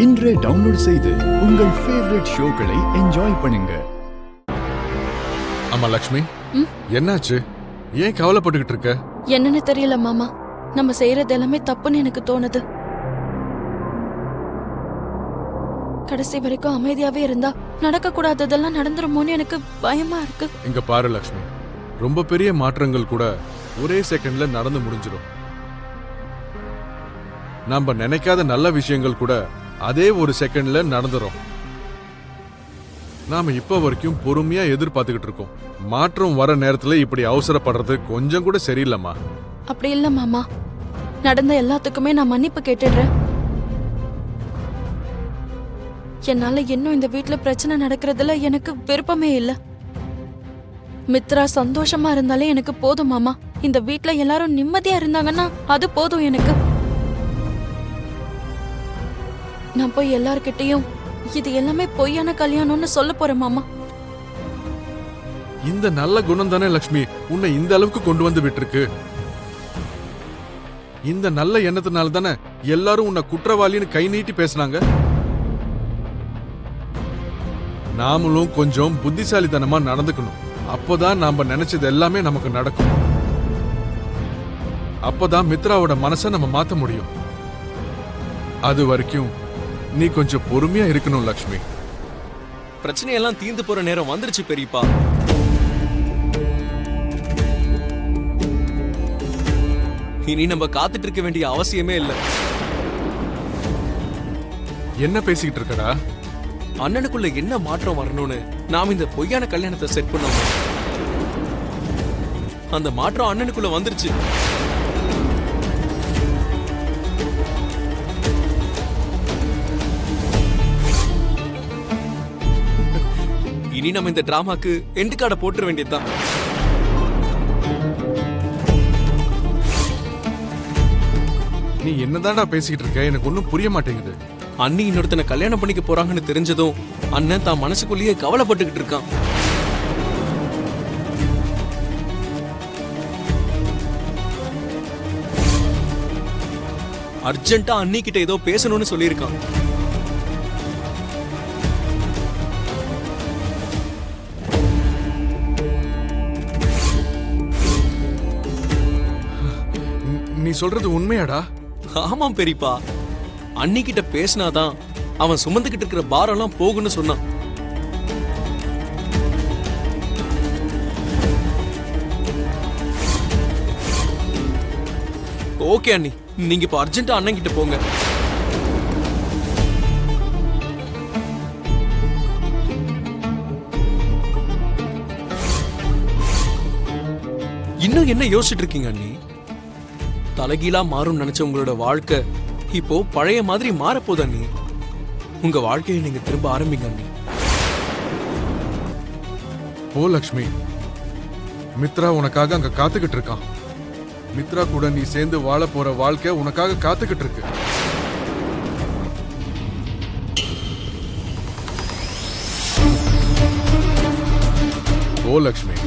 இன்றே டவுன்லோட் செய்து உங்கள் ஃபேவரட் ஷோக்களை என்ஜாய் பண்ணுங்க. அம்மா லக்ஷ்மி, என்னாச்சு? ஏன் கவலைப்பட்டுக்கிட்டு இருக்க? என்னன்னு தெரியல மாமா, நம்ம செய்யறது எல்லாமே தப்புன்னு எனக்கு தோணுது. கடைசி வரைக்கும் அமைதியாவே இருந்தா நடக்க கூடாததெல்லாம் நடந்துருமோன்னு எனக்கு பயமா இருக்கு. இங்க பாரு லக்ஷ்மி, ரொம்ப பெரிய மாற்றங்கள் கூட ஒரே செகண்ட்ல நடந்து முடிஞ்சிடும். நாம நினைக்காத நல்ல விஷயங்கள் கூட அதே ஒரு செகண்ட்ல நடந்துரும். நாம இப்ப வரைக்கும் பொறுமையா எதிர்பார்த்துக்கிட்டு இருக்கோம். மாற்றம் வர நேரத்துல இப்படி அவசரப்படுறது கொஞ்சம் கூட சரியில்லைம்மா. அப்படி இல்ல மாமா, நடந்த எல்லாத்துக்குமே நான் மன்னிப்பு கேட்டுடுறேன். என்னால இன்னும் இந்த வீட்டுல பிரச்சனை நடக்கிறதுல எனக்கு விருப்பமே இல்ல. மித்ரா சந்தோஷமா இருந்தாலே எனக்கு போதும் மாமா. இந்த வீட்டுல எல்லாரும் நிம்மதியா இருந்தாங்கன்னா அது போதும் எனக்கு. நான் போய் எல்லார்கிட்டையும் இது எல்லாமே பொய்யான கல்யாணம்னு சொல்ல போறேன் மாமா. இந்த நல்ல குணம் தானே லக்ஷ்மி உன்னை இந்த அளவுக்கு கொண்டு வந்து விட்டுருக்கு. இந்த நல்ல எண்ணத்தினால தானே எல்லாரும் உன்னை குற்றவாளின்னு கை நீட்டி பேசினாங்க. நாமளும் கொஞ்சம் புத்திசாலித்தனமா நடந்துக்கணும். அப்போதான் நாம நினைச்சது எல்லாமே நமக்கு நடக்கும். அப்பதான் மித்ராவோட மனசை நம்ம மாத்த முடியும். அது வரைக்கும் நீ கொஞ்சம் பொறுமையா இருக்கணும் லக்ஷ்மி. பிரச்சனையெல்லாம் தீர்ந்து போற நேரம் வந்துருச்சு பெரியப்பா. இனி நம்ம காத்துட்டு இருக்க வேண்டிய அவசியமே இல்ல. என்ன பேசிக்கிட்டு இருக்கடா? அண்ணனுக்குள்ள என்ன மாற்றம் வரணும்னு நாம இந்த பொய்யான கல்யாணத்தை செட் பண்ணோம். அந்த மாற்றம் அண்ணனுக்குள்ள வந்துருச்சு. இனி நம்ம இந்த டிராமாக்கு எண்டு கார்டை போட்டுற வேண்டியதுதான். நீ என்னதான்டா பேசிக்கிட்டு இருக்க? எனக்கு ஒன்னும் புரிய மாட்டேங்குது. அண்ணி இன்னொருத்தனை கல்யாணம் பண்ணிக்க போறாங்கன்னு தெரிஞ்சதும் அண்ணன் தான் மனசுக்குள்ளேயே கவலைப்பட்டுக்கிட்டு இருக்கான். அர்ஜென்ட்டா அண்ணி கிட்ட ஏதோ பேசணும்னு சொல்லியிருக்கான். நீ சொல்றது உண்மையாடா? ஆமாம் பெரியப்பா, அண்ணி கிட்ட பேசினாதான் அவன் சுமந்துகிட்டு இருக்கிற பாரெல்லாம் போகுன்னு சொன்னான். ஓகே அண்ணி, நீங்க இப்ப அர்ஜென்ட்டா அண்ணன் கிட்ட போங்க. இன்னும் என்ன யோசிச்சுட்டு இருக்கீங்க அண்ணி? தலைகீழா மாறும் நினைச்ச உங்களோட வாழ்க்கை இப்போ பழைய மாதிரி மாறப்போது அண்ணி. உங்க வாழ்க்கையை நீங்க திரும்ப ஆரம்பிங்க அண்ணி. ஓ லக்ஷ்மி, மித்ரா உனக்காக அங்க காத்துக்கிட்டு இருக்கான். மித்ரா கூட நீ சேர்ந்து வாழ போற வாழ்க்கை உனக்காக காத்துக்கிட்டு இருக்கு. ஓ லக்ஷ்மி.